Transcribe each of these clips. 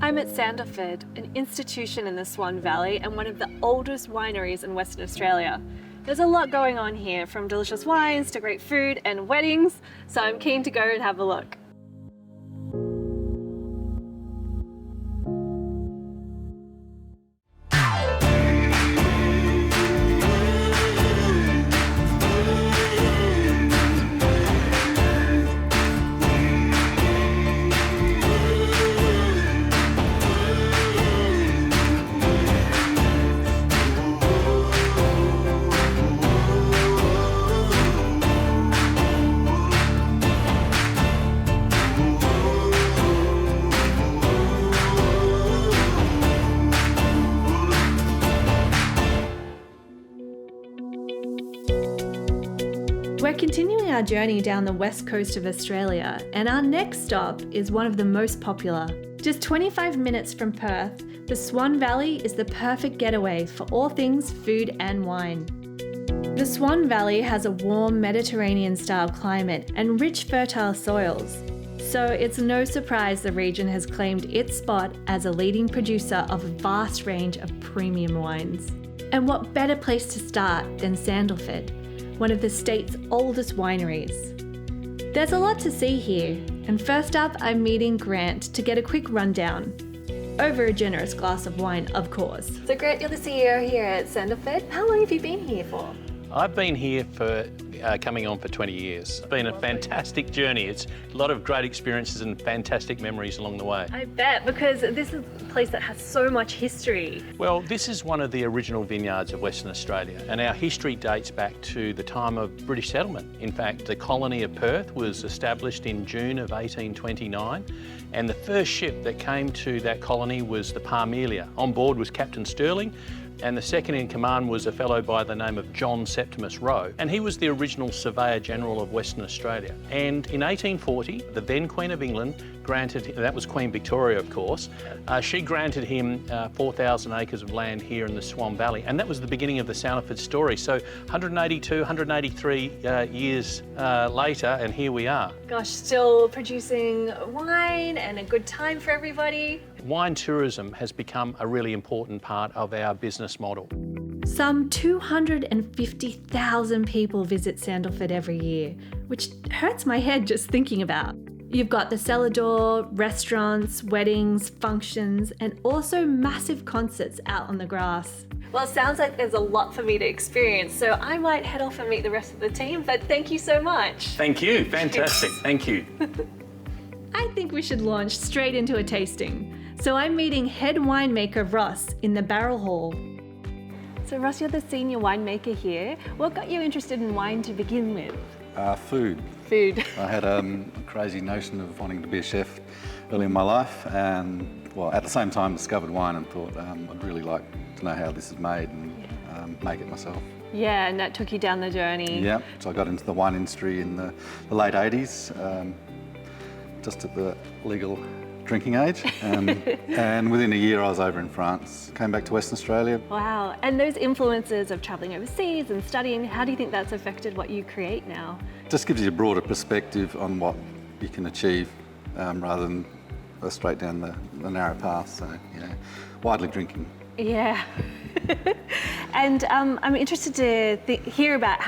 I'm at Sandalford, an institution in the Swan Valley and one of the oldest wineries in Western Australia. There's a lot going on here, from delicious wines to great food and weddings, so I'm keen to go and have a look. We're continuing our journey down the west coast of Australia, and our next stop is one of the most popular. Just 25 minutes from Perth, the Swan Valley is the perfect getaway for all things food and wine. The Swan Valley has a warm Mediterranean-style climate and rich fertile soils, so it's no surprise the region has claimed its spot as a leading producer of a vast range of premium wines. And what better place to start than Sandalford, one of the state's oldest wineries. There's a lot to see here, and first up I'm meeting Grant to get a quick rundown. Over a generous glass of wine, of course. So Grant, you're the CEO here at Sandalford. How long have you been here for? I've been here for coming on for 20 years. It's been a fantastic journey. It's a lot of great experiences and fantastic memories along the way. I bet, because this is a place that has so much history. Well, this is one of the original vineyards of Western Australia, and our history dates back to the time of British settlement. In fact, the colony of Perth was established in June of 1829, and the first ship that came to that colony was the Parmelia. On board was Captain Stirling, and the second in command was a fellow by the name of John Septimus Roe, and he was the original Surveyor General of Western Australia. And in 1840, the then Queen of England granted, that was Queen Victoria of course, she granted him 4,000 acres of land here in the Swan Valley, and that was the beginning of the Sandalford story. So 182, 183 years later, and here we are. Gosh, still producing wine and a good time for everybody. Wine tourism has become a really important part of our business model. Some 250,000 people visit Sandalford every year, which hurts my head just thinking about. You've got the cellar door, restaurants, weddings, functions, and also massive concerts out on the grass. Well, it sounds like there's a lot for me to experience, so I might head off and meet the rest of the team, but thank you so much. Thank you, fantastic, thank you. I think we should launch straight into a tasting. So I'm meeting head winemaker Ross in the Barrel Hall. So Ross, you're the senior winemaker here. What got you interested in wine to begin with? Food. Food. I had a crazy notion of wanting to be a chef early in my life, and well, at the same time discovered wine and thought I'd really like to know how this is made and make it myself. Yeah, and that took you down the journey. Yeah, so I got into the wine industry in the late 80s, just at the legal drinking age, and within a year I was over in France. Came back to Western Australia. Wow, and those influences of travelling overseas and studying, how do you think that's affected what you create now? Just gives you a broader perspective on what you can achieve rather than go straight down the narrow path, so yeah, widely drinking. Yeah. And I'm interested to hear about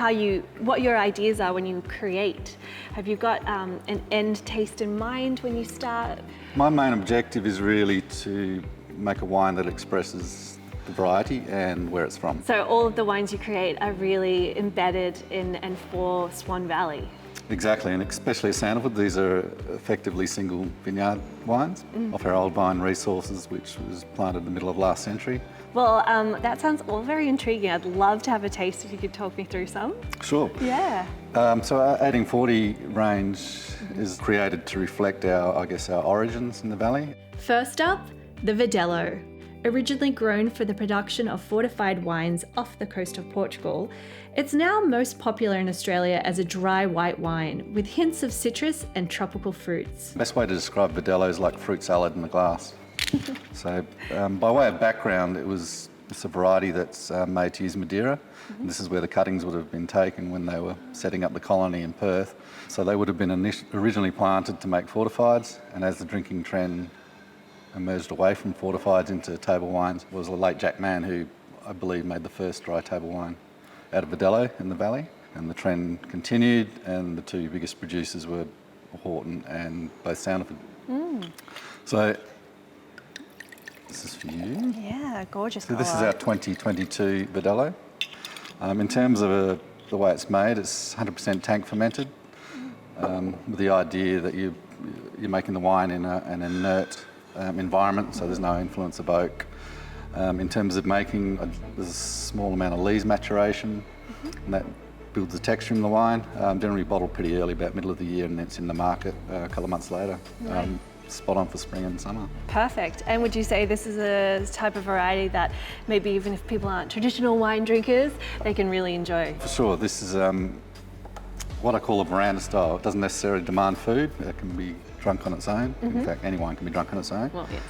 what your ideas are when you create. Have you got an end taste in mind when you start? My main objective is really to make a wine that expresses the variety and where it's from. So all of the wines you create are really embedded in and for Swan Valley? Exactly, and especially at Sandalford, these are effectively single vineyard wines off our old vine resources, which was planted in the middle of last century. Well, that sounds all very intriguing. I'd love to have a taste if you could talk me through some. Sure. Yeah. So our 1840 range is created to reflect our origins in the valley. First up, the Verdelho. Originally grown for the production of fortified wines off the coast of Portugal, it's now most popular in Australia as a dry white wine with hints of citrus and tropical fruits. The best way to describe Verdelho is like fruit salad in a glass. So by way of background, it's a variety that's made to use Madeira. And this is where the cuttings would have been taken when they were setting up the colony in Perth. So they would have been originally planted to make fortifieds, and as the drinking trend emerged away from fortifieds into table wines was the late Jack Mann, who I believe made the first dry table wine out of Verdelho in the valley. And the trend continued, and the two biggest producers were Horton and both Sandalford. So this is for you. Yeah, gorgeous So this is our 2022 Verdelho. In terms of the way it's made, it's 100% tank fermented, with the idea that you're making the wine in an inert environment, so there's no influence of oak. In terms of making, there's a small amount of lees maturation, and that builds the texture in the wine. Generally bottled pretty early, about middle of the year, and it's in the market a couple of months later. Spot on for spring and summer. Perfect. And would you say this is a type of variety that maybe even if people aren't traditional wine drinkers, they can really enjoy? For sure. This is what I call a veranda style. It doesn't necessarily demand food. It can be drunk on its own. In fact, any wine can be drunk on its own. Well, yes.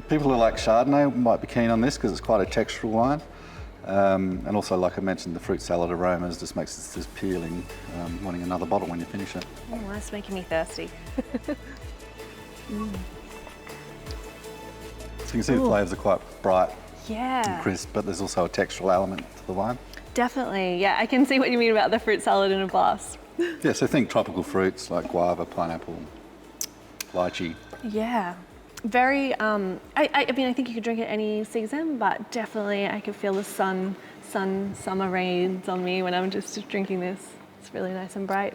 People who like Chardonnay might be keen on this because it's quite a textural wine. And also, like I mentioned, the fruit salad aromas just makes it this appealing, wanting another bottle when you finish it. Oh, that's making me thirsty. So you can see the flavours are quite bright and crisp, but there's also a textural element to the wine. Definitely, yeah. I can see what you mean about the fruit salad in a glass. Yeah, so think tropical fruits like guava, pineapple, lychee. Yeah. Very, I mean, I think you could drink it any season, but definitely I could feel the summer rays on me when I'm just drinking this. It's really nice and bright.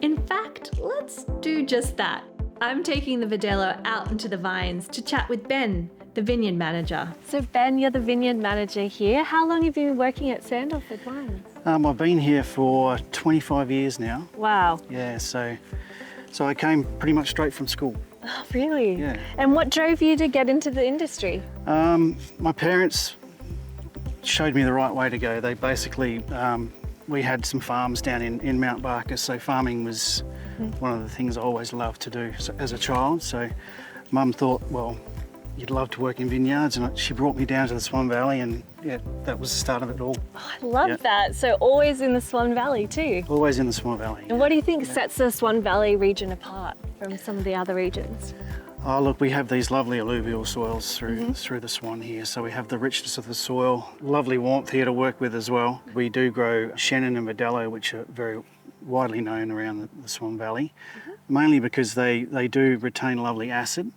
In fact, let's do just that. I'm taking the Verdelho out into the vines to chat with Ben, the vineyard manager. So Ben, you're the vineyard manager here. How long have you been working at Sandalford Wines? I've been here for 25 years now. Wow. Yeah, so I came pretty much straight from school. Oh, really? Yeah. And what drove you to get into the industry? My parents showed me the right way to go. They basically, we had some farms down in Mount Barker, so farming was one of the things I always loved to do as a child. So Mum thought, well, you'd love to work in vineyards, and she brought me down to the Swan Valley, and yeah, that was the start of it all. Oh, I love that. So always in the Swan Valley too? Always in the Swan Valley. And what do you think sets the Swan Valley region apart from some of the other regions? Oh, look, we have these lovely alluvial soils through the Swan here. So we have the richness of the soil, lovely warmth here to work with as well. We do grow Chenin and Verdelho, which are very widely known around the Swan Valley, mainly because they do retain lovely acid,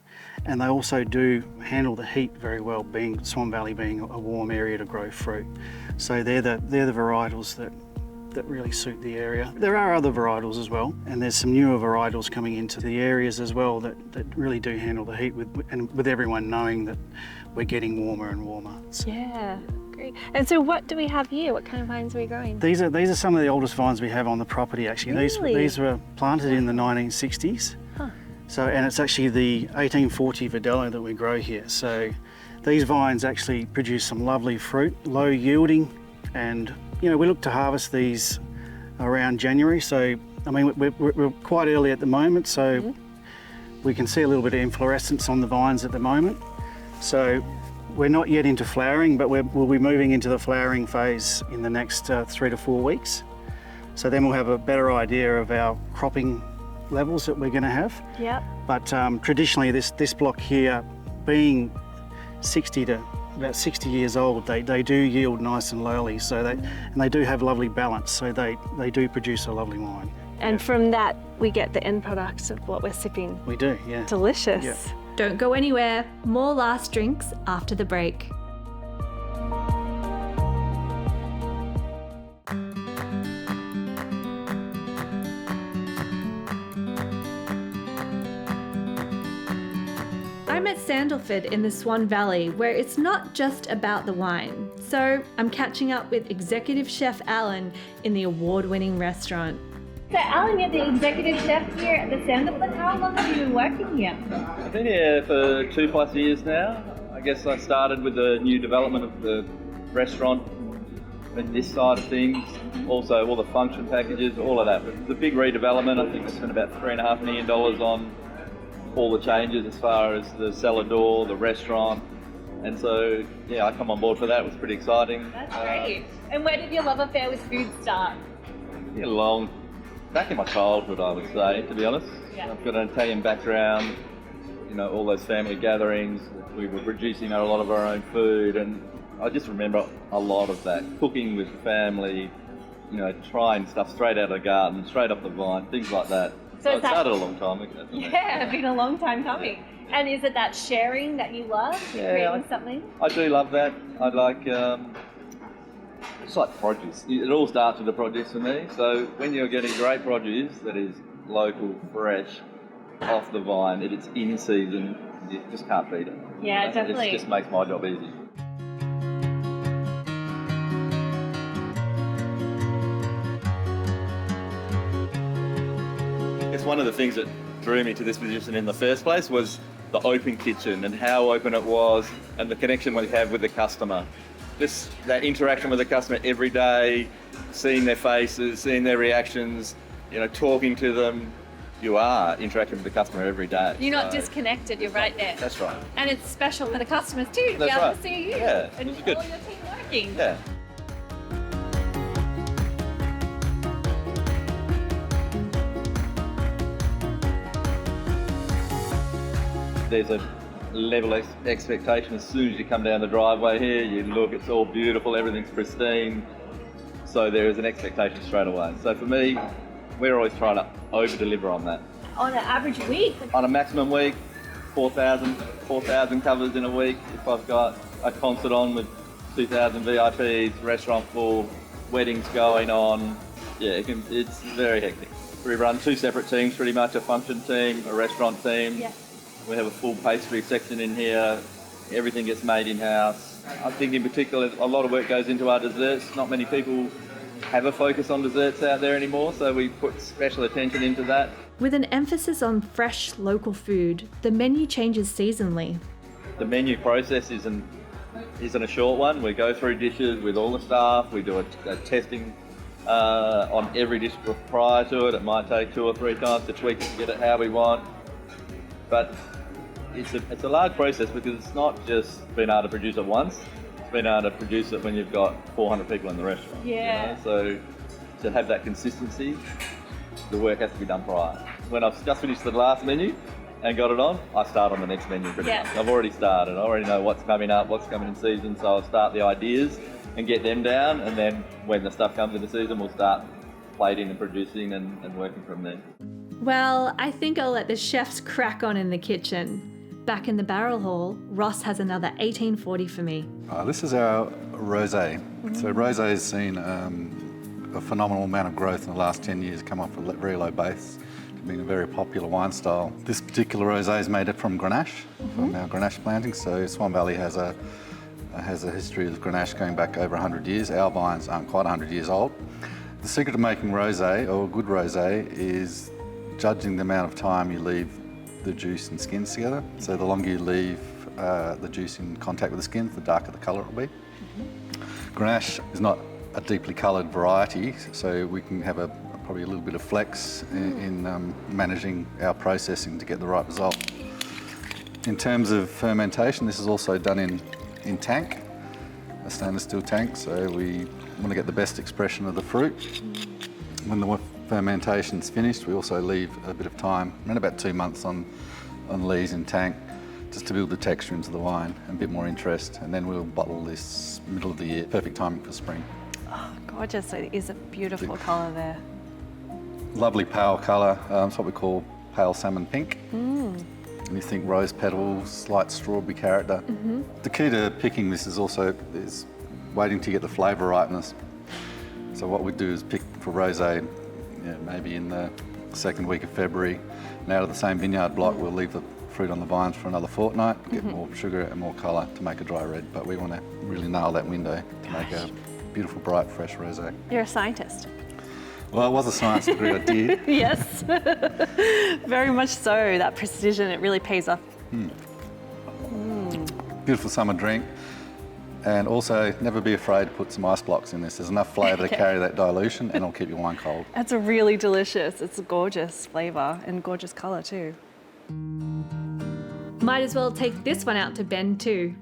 and they also do handle the heat very well, being Swan Valley being a warm area to grow fruit. So they're the varietals that really suit the area. There are other varietals as well, and there's some newer varietals coming into the areas as well that really do handle the heat, with everyone knowing that we're getting warmer and warmer. So. Yeah, great. And so what do we have here? What kind of vines are we growing? These are some of the oldest vines we have on the property actually. Really? These were planted in the 1960s. So, and it's actually the 1840 Verdelho that we grow here. So these vines actually produce some lovely fruit, low yielding, and we look to harvest these around January. So, I mean, we're quite early at the moment, so we can see a little bit of inflorescence on the vines at the moment. So we're not yet into flowering, but we'll be moving into the flowering phase in the next 3 to 4 weeks. So then we'll have a better idea of our cropping levels that we're going to have. Yep. But traditionally, this block here, being about 60 years old, they do yield nice and lowly. So they do have lovely balance. So they do produce a lovely wine. And from that, we get the end product of what we're sipping. We do, yeah. Delicious. Yeah. Don't go anywhere. More last drinks after the break. I'm at Sandalford in the Swan Valley, where it's not just about the wine. So I'm catching up with Executive Chef Alan in the award-winning restaurant. So Alan, you're the Executive Chef here at the Sandalford. How long have you been working here? I've been here for 2+ years now. I guess I started with the new development of the restaurant and this side of things. Also all the function packages, all of that. But the big redevelopment, I think we spent about $3.5 million on all the changes as far as the cellar door, the restaurant, and so yeah, I come on board for that. It was pretty exciting. That's great. And where did your love affair with food start? Back in my childhood, I would say, to be honest. Yeah. I've got an Italian background, all those family gatherings. We were producing a lot of our own food, and I just remember a lot of that. Cooking with family, trying stuff straight out of the garden, straight off the vine, things like that. So it started a long time ago. Yeah, it's been a long time coming. And is it that sharing that you love, creating something? I do love that. I like, it's like produce. It all starts with the produce for me. So when you're getting great produce that is local, fresh, off the vine, it's in season, you just can't beat it. Yeah, definitely. It just makes my job easy. It's one of the things that drew me to this position in the first place was the open kitchen and how open it was and the connection we have with the customer. Just that interaction with the customer every day, seeing their faces, seeing their reactions, talking to them. You are interacting with the customer every day. You're not disconnected, you're right there. That's right. And it's special for the customers too, to be able to see you and all your team working. Yeah. There's a level of expectation as soon as you come down the driveway here. You look, it's all beautiful, everything's pristine. So there is an expectation straight away. So for me, we're always trying to over-deliver on that. On an average week? On a maximum week, 4,000 covers in a week. If I've got a concert on with 2,000 VIPs, restaurant full, weddings going on, it's very hectic. We run 2 separate teams pretty much, a function team, a restaurant team. Yeah. We have a full pastry section in here. Everything gets made in-house. I think in particular, a lot of work goes into our desserts. Not many people have a focus on desserts out there anymore, so we put special attention into that. With an emphasis on fresh, local food, the menu changes seasonally. The menu process isn't a short one. We go through dishes with all the staff. We do a testing on every dish prior to it. It might take 2 or 3 times to tweak it to get it how we want. But it's a large process because it's not just being able to produce it once. It's being able to produce it when you've got 400 people in the restaurant. Yeah. So to have that consistency, the work has to be done prior. When I've just finished the last menu and got it on, I start on the next menu pretty much. I've already started. I already know what's coming up, what's coming in season, so I'll start the ideas and get them down, and then when the stuff comes into season, we'll start plating and producing and working from there. Well, I think I'll let the chefs crack on in the kitchen. Back in the barrel hall, Ross has another 1840 for me. This is our Rosé. So Rosé has seen a phenomenal amount of growth in the last 10 years, come off a very low base, to being a very popular wine style. This particular Rosé is made from Grenache, from our Grenache planting. So Swan Valley has a history of Grenache going back over 100 years. Our vines aren't quite 100 years old. The secret of making Rosé, or a good Rosé, is judging the amount of time you leave the juice and skins together. So the longer you leave the juice in contact with the skins, the darker the colour it will be. Grenache is not a deeply coloured variety, so we can have probably a little bit of flex in managing our processing to get the right result. In terms of fermentation, this is also done in tank, a stainless steel tank, so we want to get the best expression of the fruit. When the fermentation's finished, we also leave a bit of time, around about 2 months on lees in tank, just to build the texture into the wine and a bit more interest, and then we'll bottle this middle of the year, perfect timing for spring. Oh, gorgeous. It is a beautiful colour there. Lovely pale colour, it's what we call pale salmon pink. And you think rose petals, slight strawberry character. The key to picking this is waiting to get the flavour ripeness. So what we do is pick for rosé, maybe in the 2nd week of February, and out of the same vineyard block we'll leave the fruit on the vines for another fortnight, get more sugar and more colour to make a dry red, but we want to really nail that window to make a beautiful, bright, fresh rosé. You're a scientist. Well, it was a science degree I did. Yes, very much so. That precision, it really pays off. Beautiful summer drink. And also, never be afraid to put some ice blocks in this. There's enough flavour to carry that dilution and it'll keep your wine cold. That's really delicious. It's a gorgeous flavour and gorgeous colour too. Might as well take this one out to Ben too.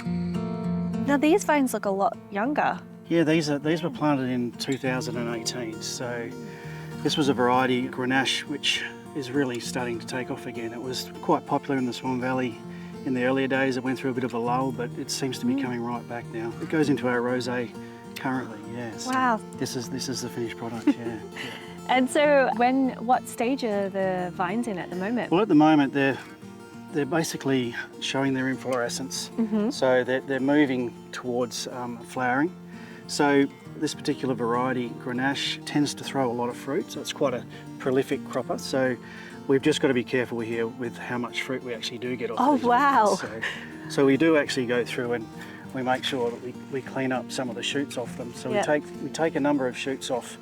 Now these vines look a lot younger. Yeah, these were planted in 2018. So this was a variety, Grenache, which is really starting to take off again. It was quite popular in the Swan Valley in the earlier days. It went through a bit of a lull, but it seems to be coming right back now. It goes into our Rosé currently, yes. Wow. This is the finished product, yeah. And so what stage are the vines in at the moment? Well, at the moment they're basically showing their inflorescence. So they're moving towards flowering. So this particular variety, Grenache, tends to throw a lot of fruit, so it's quite a prolific cropper. So we've just got to be careful here with how much fruit we actually do get off Oh, these wow. vines. So we do actually go through and we make sure that we clean up some of the shoots off them. So Yep. we take a number of shoots off,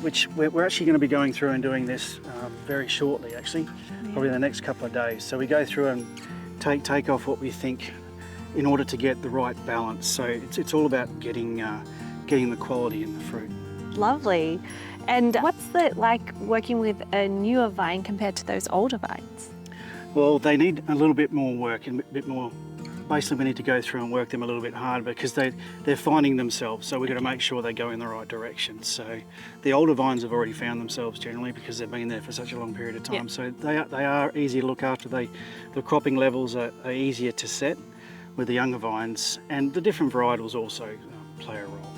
which we're actually going to be going through and doing this very shortly, actually, probably in the next couple of days. So we go through and take off what we think in order to get the right balance. So it's all about getting the quality in the fruit. Lovely. And what's it like working with a newer vine compared to those older vines? Well, they need a little bit more work and a bit more. Basically, we need to go through and work them a little bit harder because they're finding themselves. So we've got to make sure they go in the right direction. So the older vines have already found themselves generally because they've been there for such a long period of time. Yep. So they are easy to look after. The cropping levels are easier to set with the younger vines, and the different varietals also play a role.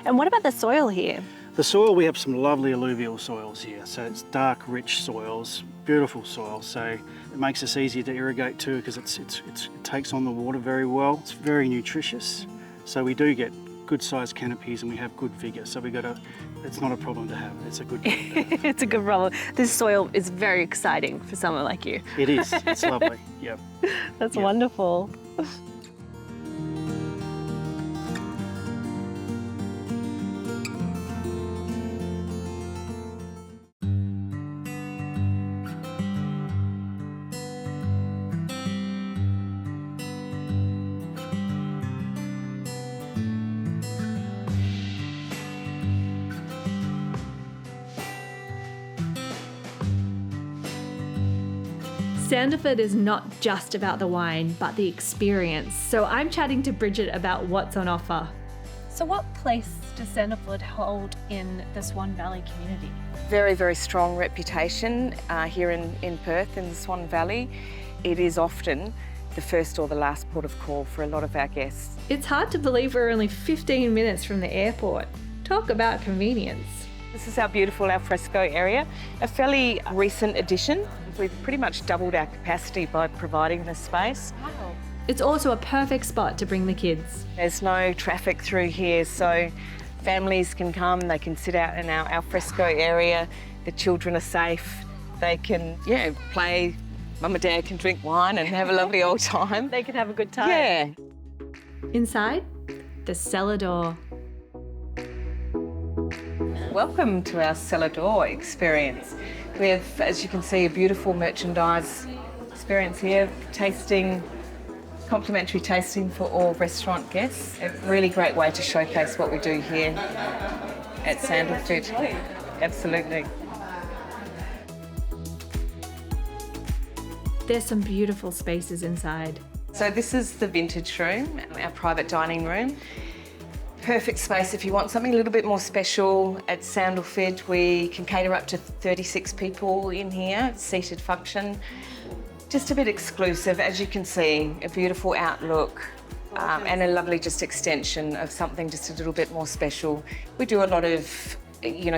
And what about the soil here? The soil, we have some lovely alluvial soils here. So it's dark, rich soils, beautiful soil. So it makes us easier to irrigate too because it takes on the water very well. It's very nutritious. So we do get good sized canopies and we have good vigour. So it's not a problem to have. It's a good problem to have. It's a good problem. This soil is very exciting for someone like you. It is. It's lovely. Yep. That's Yep. wonderful. Sandalford is not just about the wine, but the experience. So I'm chatting to Bridget about what's on offer. So what place does Sandalford hold in the Swan Valley community? Very, very strong reputation here in Perth, in the Swan Valley. It is often the first or the last port of call for a lot of our guests. It's hard to believe we're only 15 minutes from the airport. Talk about convenience. This is our beautiful alfresco area, a fairly recent addition. We've pretty much doubled our capacity by providing this space. It's also a perfect spot to bring the kids. There's no traffic through here, so families can come, they can sit out in our alfresco area, the children are safe, they can play, mum and dad can drink wine and have a lovely old time. They can have a good time. Yeah. Inside, the cellar door. Welcome to our cellar door experience. We have, as you can see, a beautiful merchandise experience here, complimentary tasting for all restaurant guests. A really great way to showcase what we do here at Sandalford. Absolutely. There's some beautiful spaces inside. So this is the vintage room, our private dining room. Perfect space if you want something a little bit more special. At Sandalford, we can cater up to 36 people in here. It's seated function. Just a bit exclusive, as you can see, a beautiful outlook and a lovely just extension of something just a little bit more special. We do a lot of,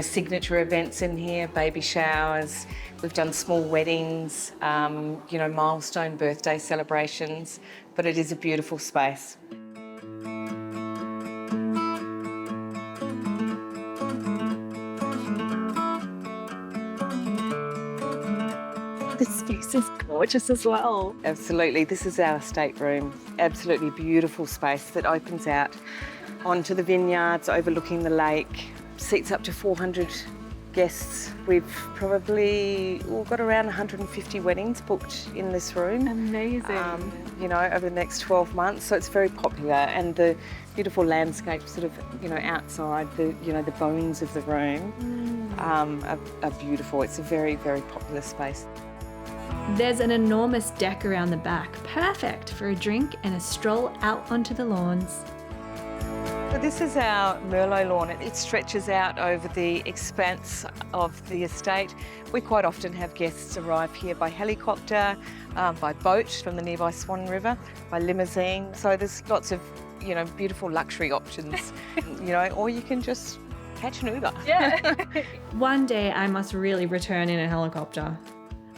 signature events in here, baby showers. We've done small weddings, milestone birthday celebrations, but it is a beautiful space. This space is gorgeous as well. Absolutely, this is our estate room. Absolutely beautiful space that opens out onto the vineyards, overlooking the lake. Seats up to 400 guests. We've probably got around 150 weddings booked in this room. Amazing. Over the next 12 months, so it's very popular. And the beautiful landscape sort of, outside, the bones of the room are beautiful. It's a very, very popular space. There's an enormous deck around the back, perfect for a drink and a stroll out onto the lawns. So This is our Merlot lawn. It stretches out over the expanse of the estate. We quite often have guests arrive here by helicopter, by boat from the nearby Swan River, by limousine. So there's lots of, beautiful luxury options, or you can just catch an Uber. Yeah. One day I must really return in a helicopter.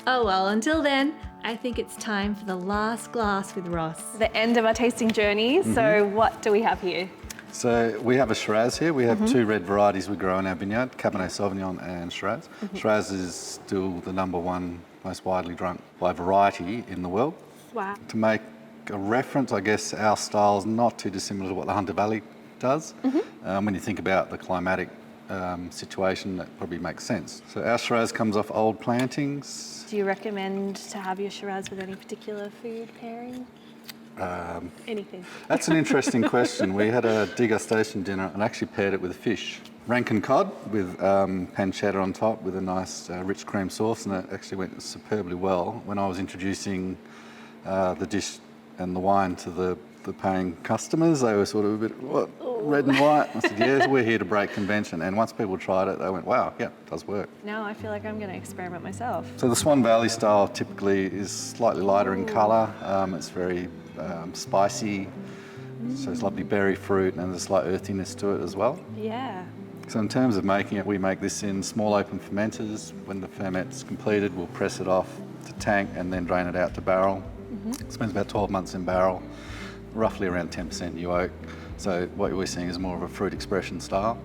Oh well, until then, I think it's time for the last glass with Ross. The end of our tasting journey. So what do we have here? So we have a Shiraz here. We have two red varieties we grow in our vineyard, Cabernet Sauvignon and Shiraz. Shiraz is still the #1 most widely drunk by variety in the world. Wow. To make a reference, I guess our style is not too dissimilar to what the Hunter Valley does. When you think about the climatic situation, that probably makes sense. So our Shiraz comes off old plantings. Do you recommend to have your Shiraz with any particular food pairing? Anything. That's an interesting question. We had a degustation dinner and actually paired it with fish. Rankin cod with pancetta on top with a nice rich cream sauce, and it actually went superbly well. When I was introducing the dish and the wine to the paying customers, they were sort of a bit, what, red and white? I said, yes, we're here to break convention. And once people tried it, they went, wow, yeah, it does work. Now I feel like I'm going to experiment myself. So the Swan Valley style typically is slightly lighter in colour. It's very spicy, so it's lovely berry fruit, and there's a slight earthiness to it as well. Yeah. So in terms of making it, we make this in small open fermenters. When the ferment's completed, we'll press it off to tank and then drain it out to barrel. It spends about 12 months in barrel, roughly around 10% new oak. So what we're seeing is more of a fruit expression style,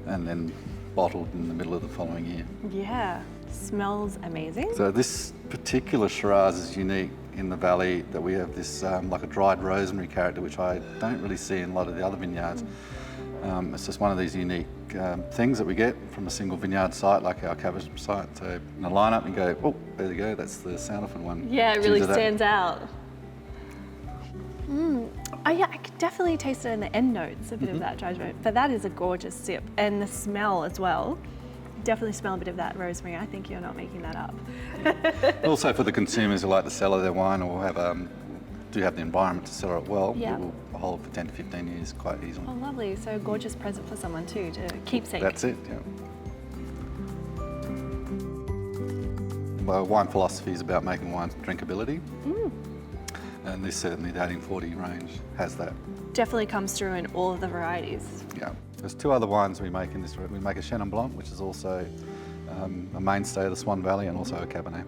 and then bottled in the middle of the following year. Yeah. Smells amazing. So this particular Shiraz is unique in the valley, that we have this like a dried rosemary character, which I don't really see in a lot of the other vineyards. It's just one of these unique things that we get from a single vineyard site like our Cabernet site. So in a lineup you go, oh, there you go, that's the Sandalford one. Yeah, it really Ginger that. stands out. Oh yeah, I could definitely taste it in the end notes, a bit of that dry rosemary. But that is a gorgeous sip, and the smell as well. Definitely smell a bit of that rosemary. I think you're not making that up. Also for the consumers who like to cellar their wine or do have the environment to cellar it well, Yeah. it will hold for 10 to 15 years quite easily. Oh, lovely. So a gorgeous present for someone too, to keepsake. That's it, yeah. My wine philosophy is about making wine drinkability. And this certainly, the 1840 range has that. Definitely comes through in all of the varieties. Yeah. There's two other wines we make in this. We make a Chenin Blanc, which is also a mainstay of the Swan Valley, and also a Cabernet.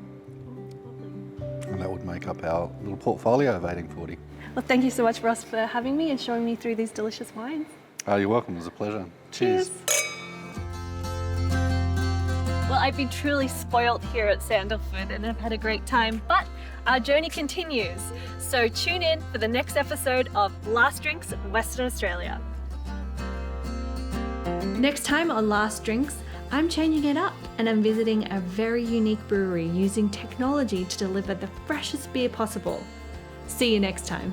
And that would make up our little portfolio of 1840. Well, thank you so much, Ross, for having me and showing me through these delicious wines. Oh, you're welcome. It was a pleasure. Cheers. Well, I've been truly spoilt here at Sandalford and I've had a great time, but our journey continues. So tune in for the next episode of Last Drinks Western Australia. Next time on Last Drinks, I'm changing it up and I'm visiting a very unique brewery using technology to deliver the freshest beer possible. See you next time.